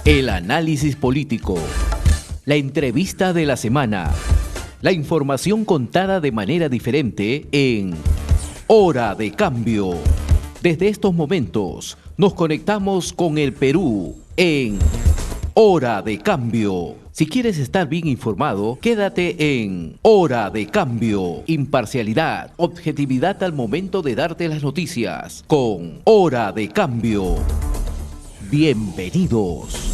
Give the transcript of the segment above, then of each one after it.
El análisis político, la entrevista de la semana, la información contada de manera diferente en Hora de Cambio. Desde estos momentos nos conectamos con el Perú en Hora de Cambio. Si quieres estar bien informado, quédate en Hora de Cambio. Imparcialidad, objetividad al momento de darte las noticias con Hora de Cambio. Bienvenidos.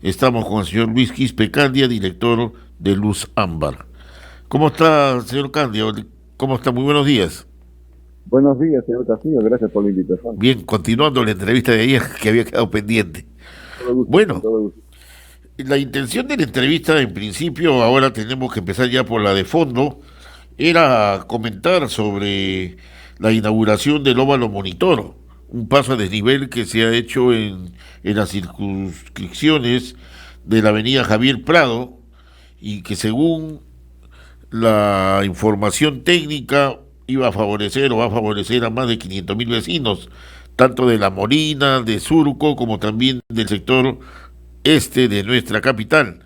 Estamos con el señor Luis Quispe Candia, director de Luz Ámbar. ¿Cómo está, señor Candia? ¿Cómo está? Muy buenos días. Buenos días, señor Castillo. Gracias por la invitación. Bien, continuando la entrevista de ayer que había quedado pendiente. Todo gusto, Bueno, todo gusto. La intención de la entrevista, en principio, ahora tenemos que empezar ya por la de fondo, era comentar sobre la inauguración del óvalo Monitor, un paso a desnivel que se ha hecho en las circunscripciones de la avenida Javier Prado y que según la información técnica iba a favorecer o va a favorecer a más de 500.000 vecinos, tanto de La Molina, de Surco, como también del sector este de nuestra capital.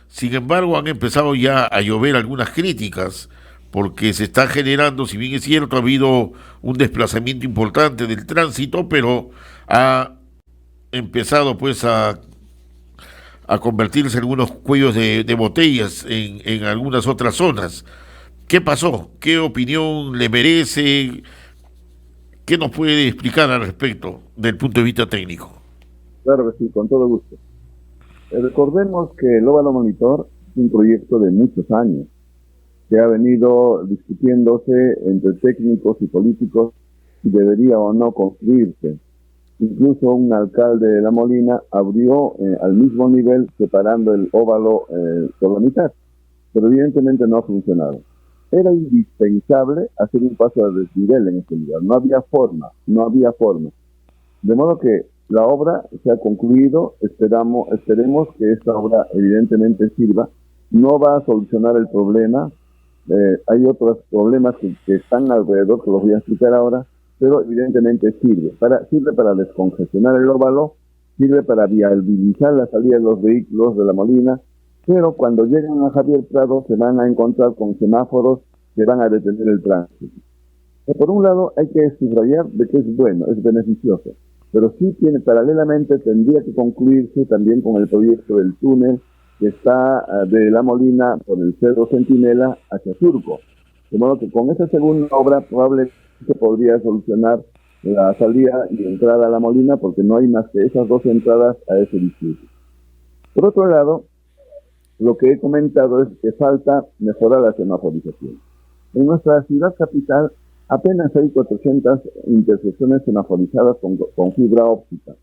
Sin embargo, han empezado ya a llover algunas críticas porque se está generando, si bien es cierto, ha habido un desplazamiento importante del tránsito, pero ha empezado pues a convertirse en algunos cuellos de botellas en algunas otras zonas. ¿Qué pasó? ¿Qué opinión le merece? ¿Qué nos puede explicar al respecto del punto de vista técnico? Claro que sí, con todo gusto. Recordemos que el óvalo Monitor es un proyecto de muchos años que ha venido discutiéndose entre técnicos y políticos si debería o no construirse. Incluso un alcalde de La Molina abrió al mismo nivel separando el óvalo por la mitad, pero evidentemente no ha funcionado. Era indispensable hacer un paso de desnivel en este lugar, no había forma. De modo que la obra se ha concluido, esperemos que esta obra evidentemente sirva, no va a solucionar el problema, hay otros problemas que están alrededor, que los voy a explicar ahora, pero evidentemente sirve para descongestionar el óvalo, sirve para viabilizar la salida de los vehículos de La Molina, pero cuando lleguen a Javier Prado se van a encontrar con semáforos que van a detener el tránsito. Por un lado hay que subrayar de que es bueno, es beneficioso, pero sí paralelamente tendría que concluirse también con el proyecto del túnel que está de La Molina por el Cerro Centinela hacia Surco. De modo que con esa segunda obra probablemente se podría solucionar la salida y entrada a La Molina, porque no hay más que esas dos entradas a ese distrito. Por otro lado, lo que he comentado es que falta mejorar la semaforización. En nuestra ciudad capital apenas hay 400 intersecciones semaforizadas con fibra óptica,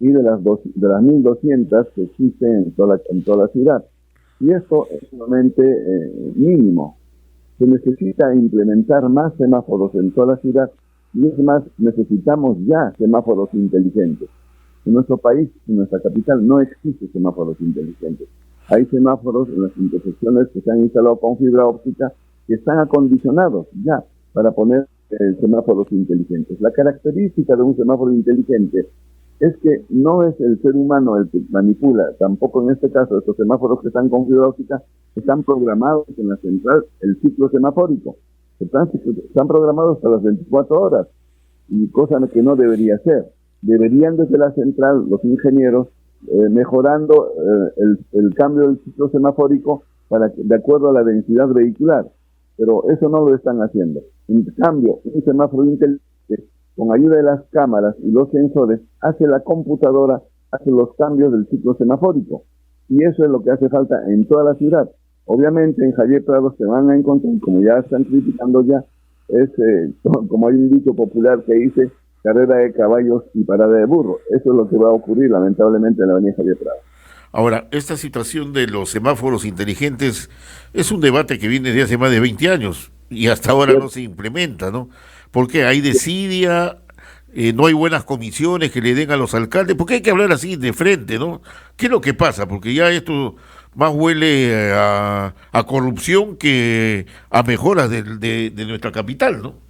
y de las 1.200 que existen en toda la ciudad. Y esto es sumamente mínimo. Se necesita implementar más semáforos en toda la ciudad, y es más, necesitamos ya semáforos inteligentes. En nuestro país, en nuestra capital, no existen semáforos inteligentes. Hay semáforos en las intersecciones que se han instalado con fibra óptica que están acondicionados ya para poner semáforos inteligentes. La característica de un semáforo inteligente es que no es el ser humano el que manipula, tampoco en este caso estos semáforos que están con fibra óptica están programados en la central, el ciclo semafórico. Están programados hasta las 24 horas, y cosa que no debería ser. Deberían desde la central los ingenieros mejorando el cambio del ciclo semafórico de acuerdo a la densidad vehicular, pero eso no lo están haciendo. En cambio, un semáforo inteligente, con ayuda de las cámaras y los sensores, hace la computadora, hace los cambios del ciclo semafórico. Y eso es lo que hace falta en toda la ciudad. Obviamente en Javier Prado se van a encontrar, como ya están criticando ya, como hay un dicho popular que dice, carrera de caballos y parada de burro. Eso es lo que va a ocurrir lamentablemente en la avenida Javier Prado. Ahora, esta situación de los semáforos inteligentes es un debate que viene desde hace más de 20 años y hasta ahora no se implementa, ¿no? Porque hay desidia, no hay buenas comisiones que le den a los alcaldes, porque hay que hablar así de frente, ¿no? ¿Qué es lo que pasa? Porque ya esto más huele a corrupción que a mejoras de nuestra capital, ¿no?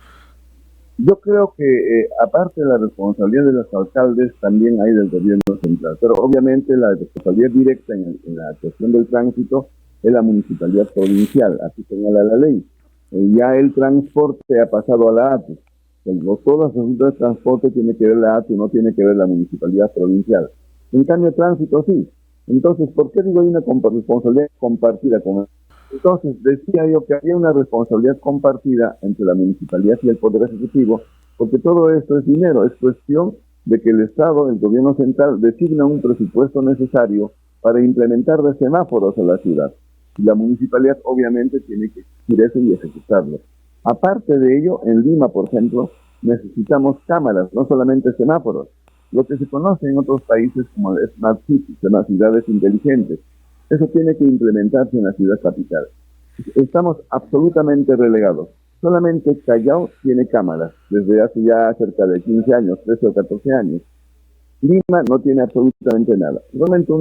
Yo creo que aparte de la responsabilidad de los alcaldes, también hay del gobierno central. Pero obviamente la responsabilidad directa en la cuestión del tránsito es la municipalidad provincial, así señala la ley. Ya el transporte ha pasado a la ATU. Todas las asuntos de transporte tiene que ver la ATU, no tiene que ver la municipalidad provincial. En cambio, tránsito sí. Entonces, ¿por qué digo hay una responsabilidad compartida con él? Entonces, decía yo que había una responsabilidad compartida entre la municipalidad y el Poder Ejecutivo, porque todo esto es dinero, es cuestión de que el Estado, el gobierno central, designa un presupuesto necesario para implementar de semáforos a la ciudad. Y la municipalidad obviamente tiene que exigir eso y ejecutarlo. Aparte de ello, en Lima, por ejemplo, necesitamos cámaras, no solamente semáforos. Lo que se conoce en otros países como Smart Cities, las ciudades inteligentes. Eso tiene que implementarse en la ciudad capital. Estamos absolutamente relegados. Solamente Callao tiene cámaras desde hace ya cerca de 15 años, 13 o 14 años. Lima no tiene absolutamente nada. Solamente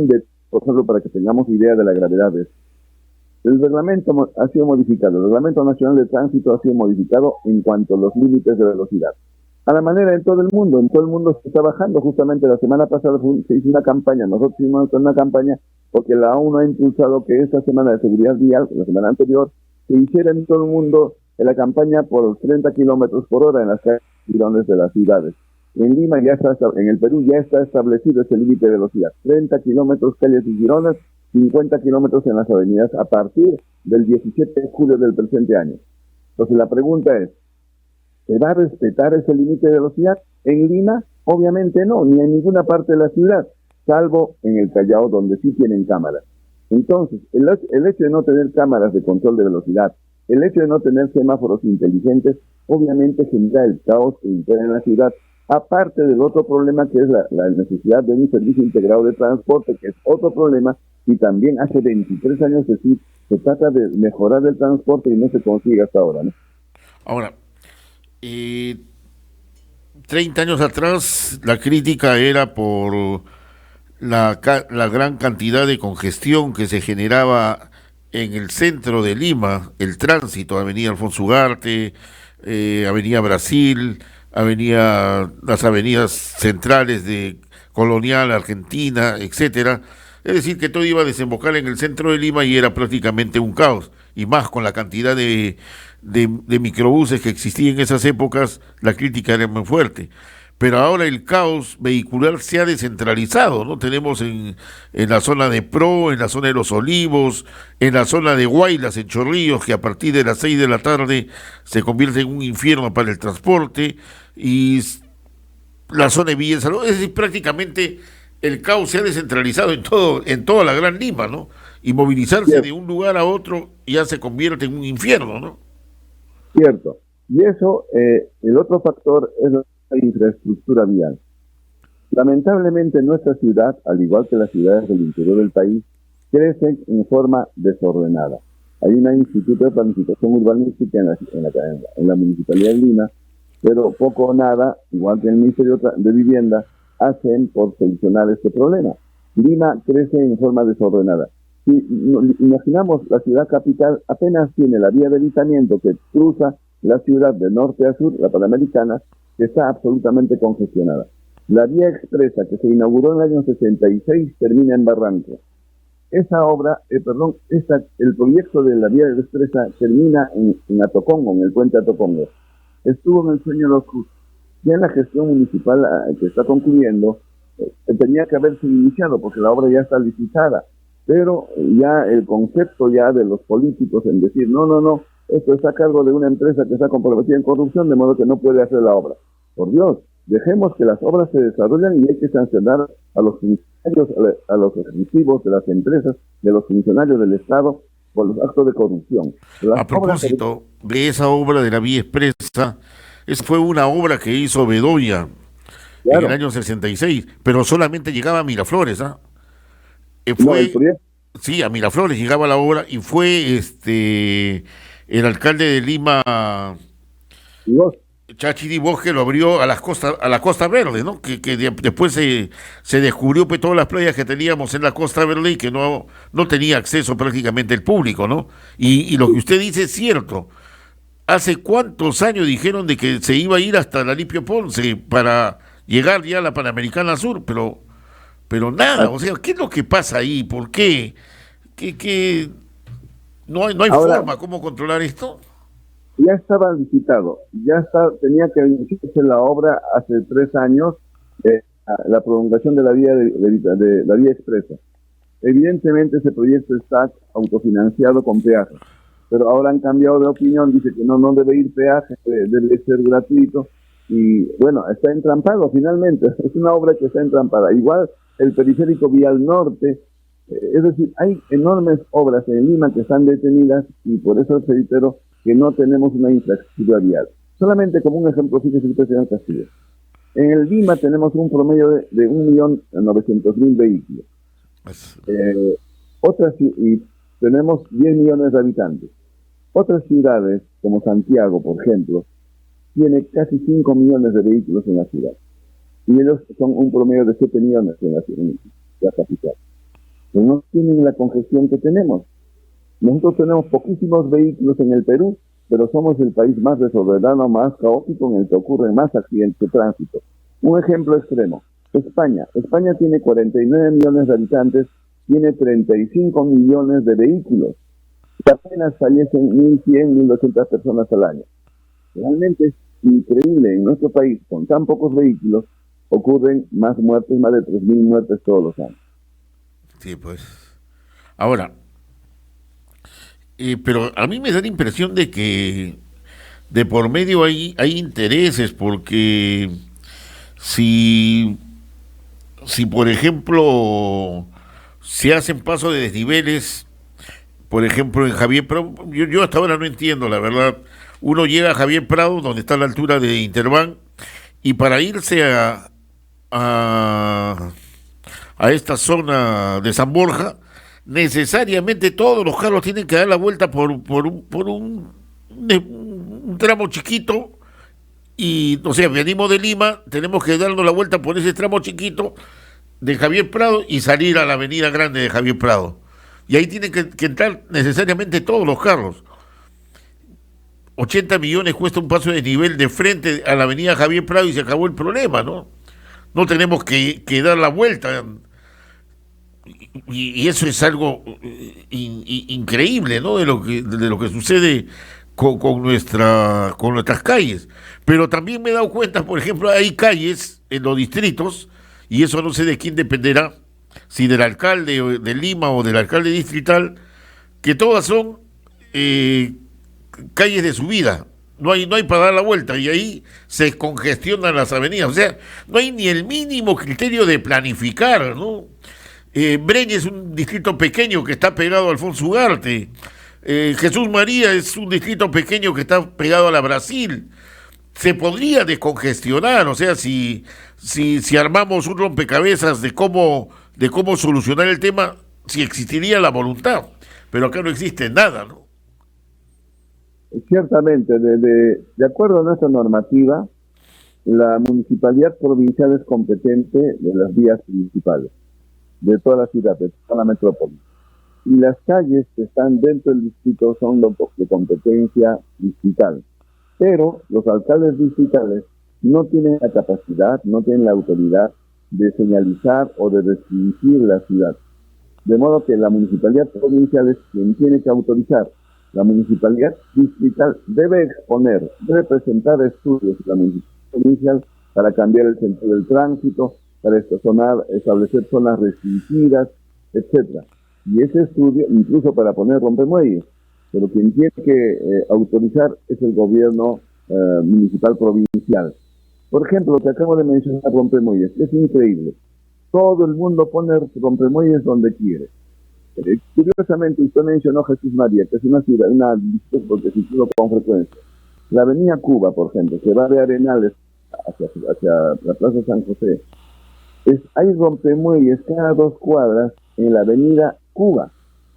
por ejemplo, para que tengamos idea de la gravedad de esto. El reglamento ha sido modificado. El Reglamento Nacional de Tránsito ha sido modificado en cuanto a los límites de velocidad. A la manera en todo el mundo se está bajando. Justamente la semana pasada se hizo una campaña, nosotros hicimos una campaña porque la ONU ha impulsado que esta semana de seguridad vial, la semana anterior, se hiciera en todo el mundo la campaña por 30 kilómetros por hora en las calles de las ciudades. En Lima en el Perú ya está establecido ese límite de velocidad, 30 kilómetros calles y gironas, 50 kilómetros en las avenidas a partir del 17 de julio del presente año. Entonces la pregunta es, ¿se va a respetar ese límite de velocidad? En Lima, obviamente no, ni en ninguna parte de la ciudad, salvo en el Callao, donde sí tienen cámaras. Entonces, el hecho de no tener cámaras de control de velocidad, el hecho de no tener semáforos inteligentes, obviamente genera el caos que impera en la ciudad, aparte del otro problema que es la necesidad de un servicio integrado de transporte, que es otro problema, y también hace 23 años que sí se trata de mejorar el transporte y no se consigue hasta ahora, ¿no? Ahora, 30 años atrás la crítica era por la gran cantidad de congestión que se generaba en el centro de Lima, el tránsito, Avenida Alfonso Ugarte, Avenida Brasil, las avenidas centrales de Colonial, Argentina, etcétera. Es decir, que todo iba a desembocar en el centro de Lima y era prácticamente un caos. Y más con la cantidad de microbuses que existían en esas épocas, la crítica era muy fuerte. Pero ahora el caos vehicular se ha descentralizado, ¿no? Tenemos en la zona de Pro, en la zona de Los Olivos, en la zona de Guaylas, en Chorrillos, que a partir de las 6 de la tarde se convierte en un infierno para el transporte, y la zona de Villa Salud, es decir, prácticamente el caos se ha descentralizado en toda la Gran Lima, ¿no? Y movilizarse de un lugar a otro ya se convierte en un infierno, ¿no? Cierto. Y eso, el otro factor es la infraestructura vial. Lamentablemente nuestra ciudad, al igual que las ciudades del interior del país, crecen en forma desordenada. Hay un instituto de planificación urbanística en la Municipalidad de Lima, pero poco o nada, igual que el Ministerio de Vivienda, hacen por solucionar este problema. Lima crece en forma desordenada. Si imaginamos la ciudad capital, apenas tiene la vía de deslizamiento que cruza la ciudad de norte a sur, la Panamericana, que está absolutamente congestionada. La vía expresa que se inauguró en el año 66 termina en Barranco. Esa obra, el proyecto de la vía expresa termina en Atocongo, en el puente Atocongo. Estuvo en el sueño de los Cruz. Ya en la gestión municipal que está concluyendo, tenía que haberse iniciado porque la obra ya está licitada. Pero ya el concepto ya de los políticos en decir, no, esto está a cargo de una empresa que está comprometida en corrupción, de modo que no puede hacer la obra. Por Dios, dejemos que las obras se desarrollen y hay que sancionar a los funcionarios, a los ejecutivos de las empresas, de los funcionarios del Estado, por los actos de corrupción. A propósito de esa obra de la vía expresa, esa fue una obra que hizo Bedoya en el año 66, pero solamente llegaba a Miraflores, ¿ah? Sí, a Miraflores llegaba la obra y fue el alcalde de Lima, Chachiri Bosque lo abrió a la Costa Verde, ¿no? Después se descubrió pues todas las playas que teníamos en la Costa Verde y que no tenía acceso prácticamente el público, ¿no? Y lo que usted dice es cierto. ¿Hace cuántos años dijeron de que se iba a ir hasta la Alipio Ponce para llegar ya a la Panamericana Sur? Pero nada, o sea, ¿qué es lo que pasa ahí? ¿Por qué? No hay Ahora, forma cómo controlar esto. ya estaba licitado, tenía que iniciarse la obra hace 3 años, la prolongación de la de la vía expresa. Evidentemente ese proyecto está autofinanciado con peaje, pero ahora han cambiado de opinión, dice que no debe ir peaje, debe ser gratuito, y bueno, está entrampado finalmente, es una obra que está entrampada. Igual el periférico vial norte, es decir, hay enormes obras en Lima que están detenidas y por eso reitero que no tenemos una infraestructura vial. Solamente como un ejemplo, fíjese usted, señor Castillo. En el Lima tenemos un promedio de 1.900.000 vehículos. Y tenemos 10 millones de habitantes. Otras ciudades, como Santiago, por ejemplo, tiene casi 5 millones de vehículos en la ciudad. Y ellos son un promedio de 7 millones en la capital. Pero no tienen la congestión que tenemos. Nosotros tenemos poquísimos vehículos en el Perú, pero somos el país más desordenado, más caótico, en el que ocurren más accidentes de tránsito. Un ejemplo extremo, España. España tiene 49 millones de habitantes, tiene 35 millones de vehículos. Y apenas fallecen 1.100, 1.200 personas al año. Realmente es increíble, en nuestro país, con tan pocos vehículos, ocurren más muertes, más de 3.000 muertes todos los años. Sí, pues. Ahora, pero a mí me da la impresión de que de por medio hay intereses, porque si por ejemplo se hacen pasos de desniveles, por ejemplo en Javier Prado, yo hasta ahora no entiendo, la verdad. Uno llega a Javier Prado, donde está a la altura de Interbank, y para irse a, a esta zona de San Borja, necesariamente todos los carros tienen que dar la vuelta por un tramo chiquito. Y, o sea, venimos de Lima, tenemos que darnos la vuelta por ese tramo chiquito de Javier Prado y salir a la avenida grande de Javier Prado. Y ahí tienen que entrar necesariamente todos los carros. 80 millones cuesta un paso de nivel de frente a la avenida Javier Prado y se acabó el problema, ¿no? No tenemos que dar la vuelta. Y eso es algo increíble, ¿no? De lo que sucede con nuestras calles. Pero también me he dado cuenta, por ejemplo, hay calles en los distritos, y eso no sé de quién dependerá, si del alcalde de Lima o del alcalde distrital, que todas son calles de subida. No hay para dar la vuelta, y ahí se congestionan las avenidas. O sea, no hay ni el mínimo criterio de planificar, ¿no? Breña es un distrito pequeño que está pegado a Alfonso Ugarte. Jesús María es un distrito pequeño que está pegado a la Brasil. Se podría descongestionar, o sea, si armamos un rompecabezas de cómo solucionar el tema, si existiría la voluntad. Pero acá no existe nada, ¿no? Ciertamente, de acuerdo a nuestra normativa, la municipalidad provincial es competente de las vías principales, de toda la ciudad, de toda la metrópoli. Y las calles que están dentro del distrito son de competencia distrital. Pero los alcaldes distritales no tienen la capacidad, no tienen la autoridad de señalizar o de restringir la ciudad. De modo que la municipalidad provincial es quien tiene que autorizar. La municipalidad distrital debe exponer, debe presentar estudios a la municipalidad provincial para cambiar el sentido del tránsito, para establecer zonas restringidas, etcétera. Y ese estudio, incluso para poner rompemuelles, pero quien tiene que autorizar es el gobierno municipal provincial. Por ejemplo, lo que acabo de mencionar, rompemuelles, es increíble. Todo el mundo pone rompemuelles donde quiere. Curiosamente, usted mencionó Jesús María, que es una ciudad, distrito que circula con frecuencia. La avenida Cuba, por ejemplo, que va de Arenales hacia la Plaza San José, hay rompemuelles cada 2 cuadras en la avenida Cuba.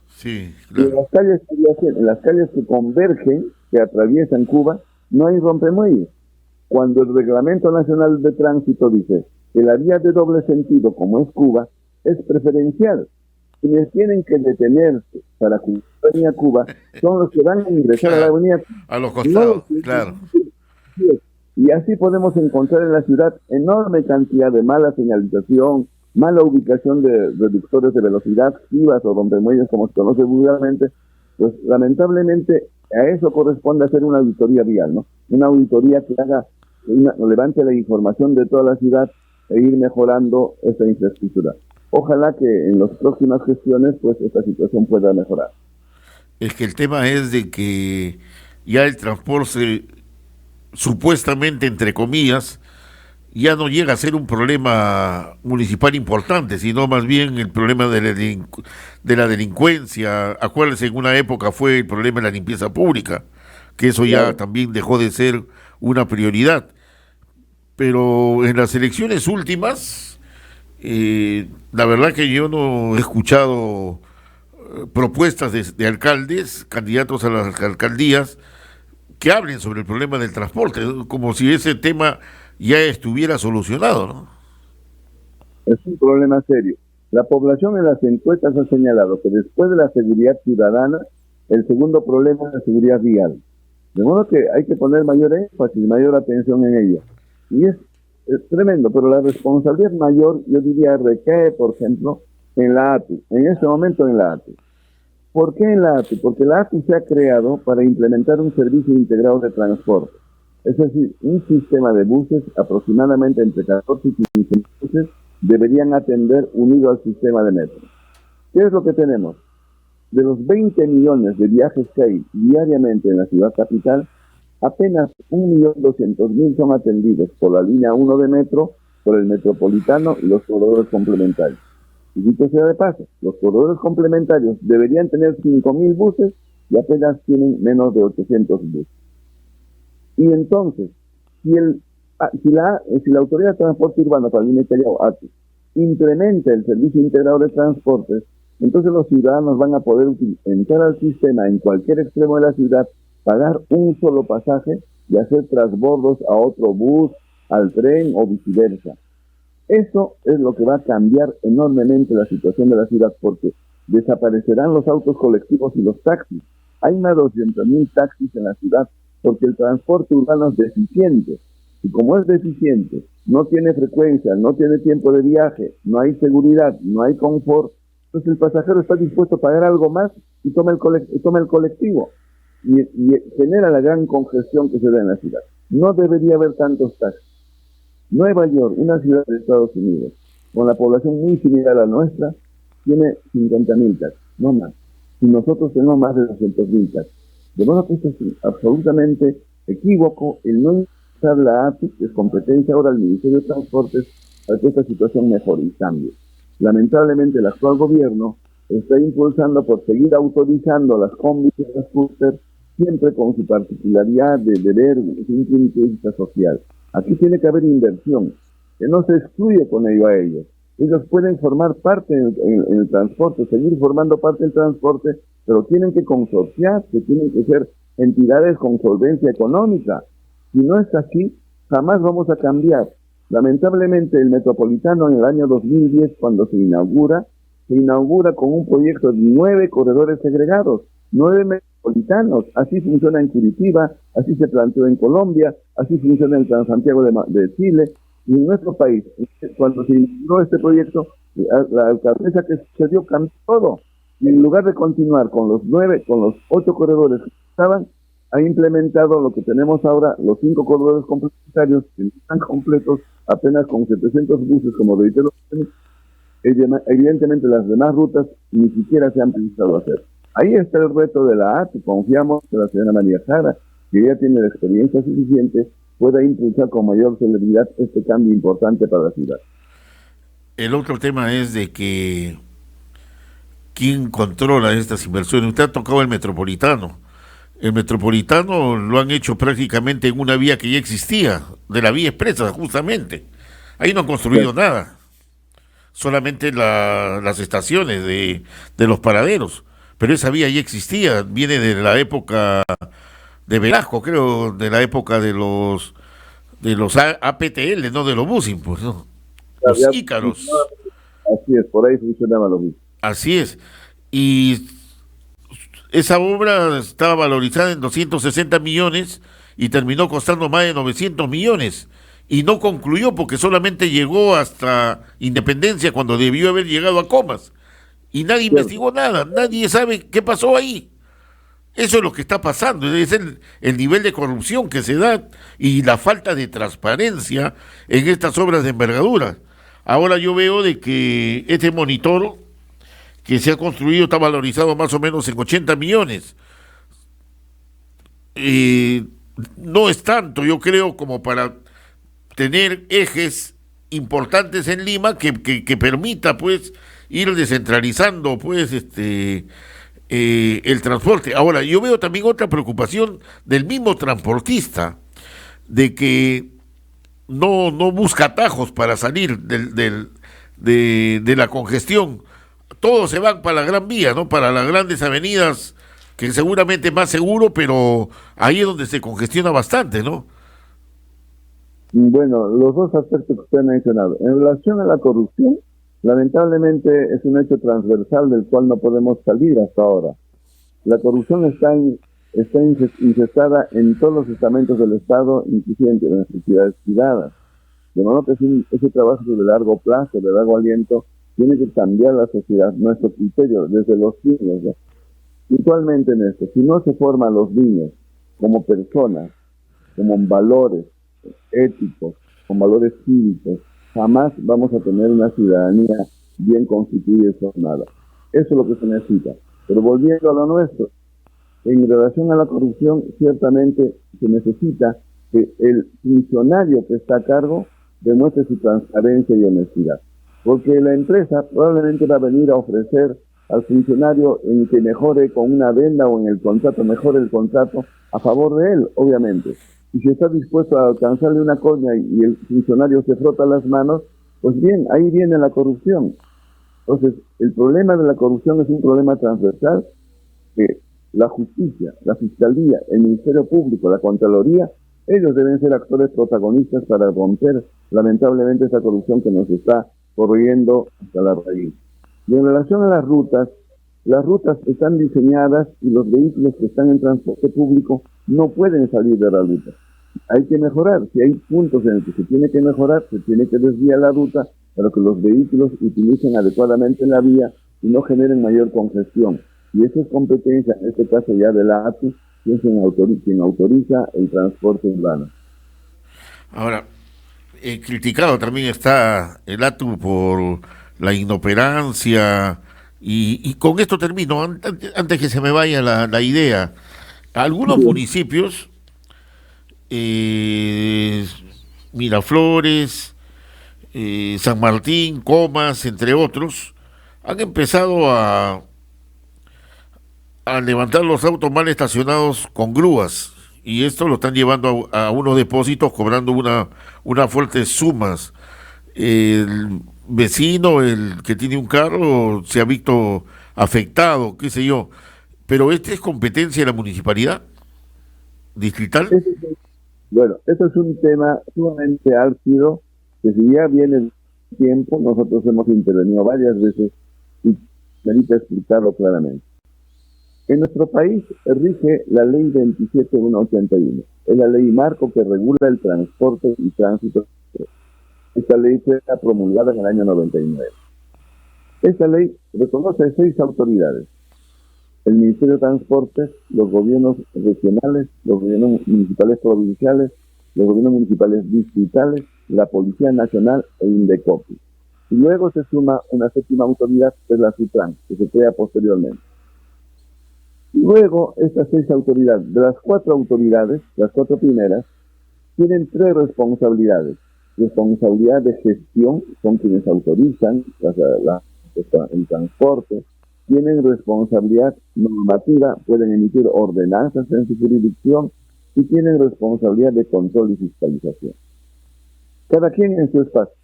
Sí, claro. Y en las calles que convergen, que atraviesan Cuba, no hay rompemuelles. cuando el Reglamento Nacional de Tránsito dice que la vía de doble sentido, como es Cuba, es preferencial. Quienes tienen que detenerse para cruzar la avenida Cuba son los que van a ingresar a la avenida Cuba. A los costados, claro. Y así podemos encontrar en la ciudad enorme cantidad de mala señalización, mala ubicación de reductores de velocidad, CIVAs o rompemuelles, como se conoce vulgarmente. Pues lamentablemente a eso corresponde hacer una auditoría vial, ¿no? Una auditoría que levante la información de toda la ciudad e ir mejorando esta infraestructura. Ojalá que en las próximas gestiones pues esta situación pueda mejorar. Es que el tema es de que ya el transporte, supuestamente, entre comillas, ya no llega a ser un problema municipal importante, sino más bien el problema de la delincuencia. Acuérdense, en una época fue el problema de la limpieza pública, que eso ya también dejó de ser una prioridad. Pero en las elecciones últimas, la verdad que yo no he escuchado propuestas de alcaldes, candidatos a las alcaldías, que hablen sobre el problema del transporte, ¿no? Como si ese tema ya estuviera solucionado, ¿no? Es un problema serio. La población en las encuestas ha señalado que después de la seguridad ciudadana, el segundo problema es la seguridad vial. De modo que hay que poner mayor énfasis, mayor atención en ello. Y es tremendo, pero la responsabilidad mayor, yo diría, recae, por ejemplo, en la ATU, en este momento en la ATU. ¿Por qué en la ATU? Porque la ATU se ha creado para implementar un servicio integrado de transporte. Es decir, un sistema de buses, aproximadamente entre 14 y 15 buses, deberían atender unido al sistema de metro. ¿Qué es lo que tenemos? De los 20 millones de viajes que hay diariamente en la ciudad capital, apenas 1.200.000 son atendidos por la línea 1 de metro, por el metropolitano y los corredores complementarios. Y dicho sea de paso, los corredores complementarios deberían tener 5.000 buses y apenas tienen menos de 800 buses. Y entonces, si la Autoridad de Transporte Urbano, Paulina Callao, ATU, incrementa el servicio integrado de transportes, entonces los ciudadanos van a poder entrar al sistema en cualquier extremo de la ciudad, pagar un solo pasaje y hacer transbordos a otro bus, al tren o viceversa. Eso es lo que va a cambiar enormemente la situación de la ciudad, porque desaparecerán los autos colectivos y los taxis. Hay más de 200.000 taxis en la ciudad porque el transporte urbano es deficiente. Y como es deficiente, no tiene frecuencia, no tiene tiempo de viaje, no hay seguridad, no hay confort, entonces el pasajero está dispuesto a pagar algo más y toma el colectivo. Y genera la gran congestión que se da en la ciudad. No debería haber tantos taxis. Nueva York, una ciudad de Estados Unidos, con la población muy similar a la nuestra, tiene 50.000 taxis, no más. Y nosotros tenemos más de 200.000 taxis. De modo que esto es absolutamente equívoco el no usar la ATU, que es competencia ahora del Ministerio de Transportes, para que esta situación mejore y cambie. Lamentablemente el actual gobierno está impulsando por seguir autorizando las combis y las scooters, siempre con su particularidad de ver un punto de vista social. Aquí tiene que haber inversión, que no se excluye con ello a ellos. Ellos pueden formar parte en el transporte, seguir formando parte del transporte, pero tienen que consorciarse, tienen que ser entidades con solvencia económica. Si no es así, jamás vamos a cambiar. Lamentablemente el Metropolitano en el año 2010, cuando se inaugura con un proyecto de 9 corredores segregados, 9 metropolitanos. Así funciona en Curitiba, así se planteó en Colombia, así funciona en Transantiago de Chile. Y en nuestro país, cuando se inauguró este proyecto, la alcaldesa que sucedió cambió todo. Y en lugar de continuar con los 8 corredores que estaban, ha implementado lo que tenemos ahora, los 5 corredores complementarios, que están completos apenas con 700 buses, como reitero. Evidentemente las demás rutas ni siquiera se han pensado hacer. Ahí está el reto de la ATU. Confiamos que la señora María Jara, que ya tiene la experiencia suficiente, pueda impulsar con mayor celeridad este cambio importante para la ciudad. El otro tema es de que ¿quién controla estas inversiones? Usted ha tocado el Metropolitano. El Metropolitano lo han hecho prácticamente en una vía que ya existía, de la vía expresa, justamente. Ahí no han construido nada. Solamente las estaciones de los paraderos. Pero esa vía ya existía, viene de la época de Velasco, creo, de la época de los de los APTL, no de los Busin, pues, ¿no? Los Ícaros. Así es, por ahí funcionaba lo mismo. Así es. Y esa obra estaba valorizada en 260 millones y terminó costando más de 900 millones. Y no concluyó porque solamente llegó hasta Independencia cuando debió haber llegado a Comas. Y nadie investigó nada, nadie sabe qué pasó ahí. Eso es lo que está pasando, es el nivel de corrupción que se da y la falta de transparencia en estas obras de envergadura. Ahora yo veo de que este monitor que se ha construido está valorizado más o menos en 80 millones. No es tanto, yo creo, como para tener ejes importantes en Lima que permita, pues, ir descentralizando, pues, el transporte. Ahora, yo veo también otra preocupación del mismo transportista, de que no busca atajos para salir de la congestión. Todos se van para la Gran Vía, ¿no? Para las grandes avenidas, que seguramente es más seguro, pero ahí es donde se congestiona bastante, ¿no? Bueno, los dos aspectos que usted ha mencionado. En relación a la corrupción, lamentablemente es un hecho transversal del cual no podemos salir hasta ahora. La corrupción está infestada en todos los estamentos del Estado, inclusive en las entidades privadas. De modo que ese trabajo de largo plazo, de largo aliento, tiene que cambiar la sociedad, nuestro criterio, desde los niños, ¿no? Puntualmente en esto, si no se forman los niños como personas, como valores éticos, con valores cívicos, jamás vamos a tener una ciudadanía bien constituida y formada. Eso es lo que se necesita. Pero volviendo a lo nuestro, en relación a la corrupción, ciertamente se necesita que el funcionario que está a cargo demuestre su transparencia y honestidad. Porque la empresa probablemente va a venir a ofrecer al funcionario en que mejore con una venda o en el contrato, mejore el contrato a favor de él, obviamente. Y si está dispuesto a alcanzarle una coña y el funcionario se frota las manos, pues bien, ahí viene la corrupción. Entonces, el problema de la corrupción es un problema transversal que la justicia, la fiscalía, el Ministerio Público, la Contraloría, ellos deben ser actores protagonistas para romper lamentablemente esta corrupción que nos está corriendo hasta la raíz. Y en relación a las rutas están diseñadas y los vehículos que están en transporte público no pueden salir de la ruta. Hay que mejorar, si hay puntos en los que se tiene que mejorar, se tiene que desviar la ruta para que los vehículos utilicen adecuadamente la vía y no generen mayor congestión. Y eso es competencia, en este caso ya de la ATU, quien autoriza el transporte urbano. Ahora, criticado también está el ATU por la inoperancia, y con esto termino, antes que se me vaya la idea. Algunos municipios, Miraflores, San Martín, Comas, entre otros, han empezado a levantar los autos mal estacionados con grúas, y esto lo están llevando a unos depósitos cobrando unas fuertes sumas. El vecino, el que tiene un carro, se ha visto afectado, qué sé yo, pero ¿esta es competencia de la municipalidad distrital? Bueno, esto es un tema sumamente álgido, que si ya viene el tiempo, nosotros hemos intervenido varias veces y permite explicarlo claramente. En nuestro país rige la ley 27181, es la ley marco que regula el transporte y tránsito. Esta ley fue promulgada en el año 99. Esta ley reconoce 6 autoridades: el Ministerio de Transportes, los gobiernos regionales, los gobiernos municipales provinciales, los gobiernos municipales distritales, la Policía Nacional e Indecopi. Y luego se suma una 7ª autoridad, que es la SUTRAN, que se crea posteriormente. Y luego, estas 6 autoridades, de las 4 autoridades, las 4 primeras, tienen 3 responsabilidades. Responsabilidad de gestión, son quienes autorizan el transporte. Tienen responsabilidad normativa, pueden emitir ordenanzas en su jurisdicción, y tienen responsabilidad de control y fiscalización. Cada quien en su espacio.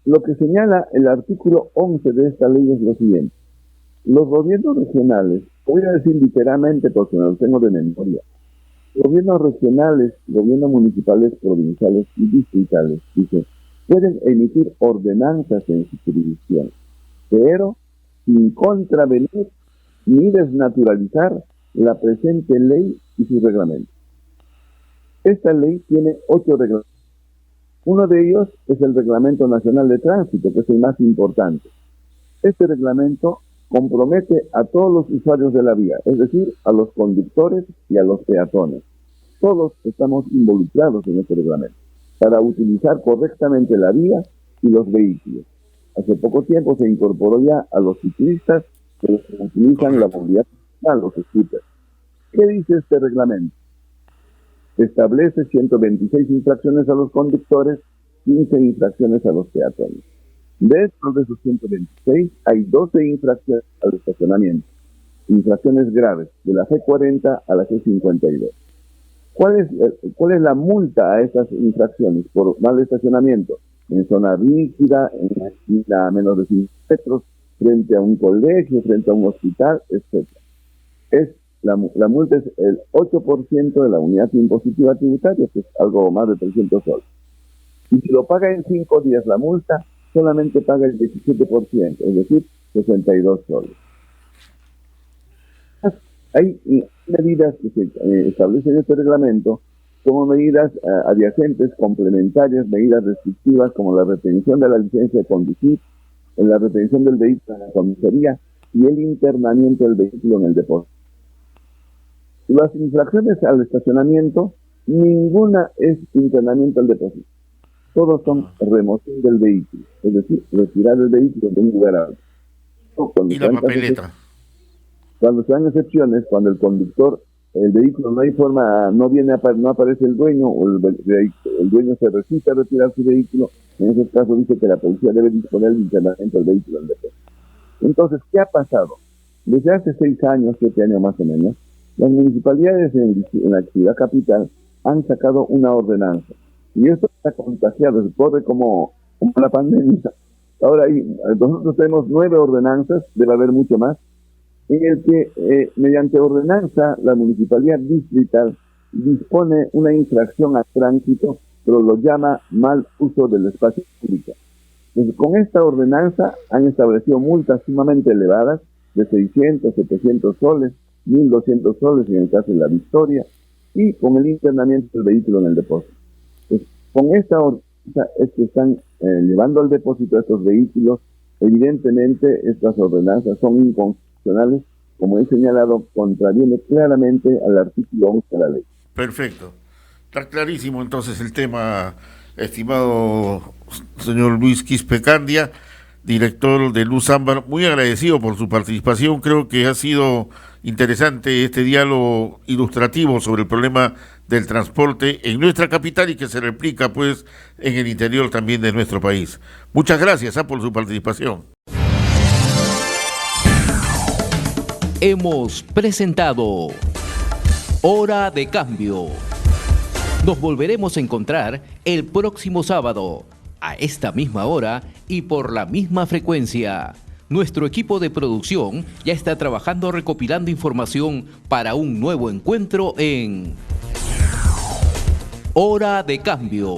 Lo que señala el artículo 11 de esta ley es lo siguiente: los gobiernos regionales, voy a decir literalmente porque no lo tengo de memoria, Gobiernos regionales, gobiernos municipales, provinciales y distritales, dice, pueden emitir ordenanzas en su jurisdicción, pero sin contravenir ni desnaturalizar la presente ley y sus reglamentos. Esta ley tiene 8 reglamentos. Uno de ellos es el Reglamento Nacional de Tránsito, que es el más importante. Este reglamento compromete a todos los usuarios de la vía, es decir, a los conductores y a los peatones. Todos estamos involucrados en este reglamento para utilizar correctamente la vía y los vehículos. Hace poco tiempo se incorporó ya a los ciclistas que utilizan la movilidad personal, los scooters. ¿Qué dice este reglamento? Establece 126 infracciones a los conductores, 15 infracciones a los peatones. Dentro de esos 126 hay 12 infracciones al estacionamiento, infracciones graves, de la G40 a la G52. ¿Cuál es la multa a estas infracciones por mal estacionamiento? En zona rígida, en una esquina a menos de 5 metros, frente a un colegio, frente a un hospital, etc. La multa es el 8% de la unidad impositiva tributaria, que es algo más de 300 soles. Y si lo paga en 5 días la multa, solamente paga el 17%, es decir, 62 soles. Hay medidas que se establecen en este reglamento como medidas adyacentes, complementarias, medidas restrictivas como la retención de la licencia de conducir, la retención del vehículo en la comisaría y el internamiento del vehículo en el depósito. Las infracciones al estacionamiento, ninguna es internamiento al depósito. Todos son remoción del vehículo, es decir, retirar el vehículo de un lugar a otro. Y la papeleta. Cuando se dan excepciones, cuando el conductor, el vehículo no hay forma, no aparece el dueño, o el dueño se resiste a retirar su vehículo, en ese caso dice que la policía debe disponer del internamiento del vehículo en depósito. Entonces, ¿qué ha pasado? Desde hace 6 años, 7 años más o menos, las municipalidades en la ciudad capital han sacado una ordenanza. Y esto está contagiado, se corre como la pandemia. Ahora nosotros tenemos 9 ordenanzas, debe haber mucho más, en el que mediante ordenanza la municipalidad distrital dispone una infracción al tránsito, pero lo llama mal uso del espacio público. Entonces, con esta ordenanza han establecido multas sumamente elevadas de 600, 700 soles, 1.200 soles en el caso de la Victoria, y con el internamiento del vehículo en el depósito. Entonces, con esta ordenanza es que están llevando al depósito estos vehículos. Evidentemente, estas ordenanzas son inconstitucionales, como he señalado, contraviene claramente al artículo 11 de la ley. Perfecto. Está clarísimo entonces el tema, estimado señor Luis Quispe Candia, director de Luz Ámbar. Muy agradecido por su participación. Creo que ha sido interesante este diálogo ilustrativo sobre el problema del transporte en nuestra capital y que se replica pues en el interior también de nuestro país. Muchas gracias por su participación. Hemos presentado Hora de Cambio. Nos volveremos a encontrar el próximo sábado, a esta misma hora y por la misma frecuencia. Nuestro equipo de producción ya está trabajando recopilando información para un nuevo encuentro en Hora de Cambio.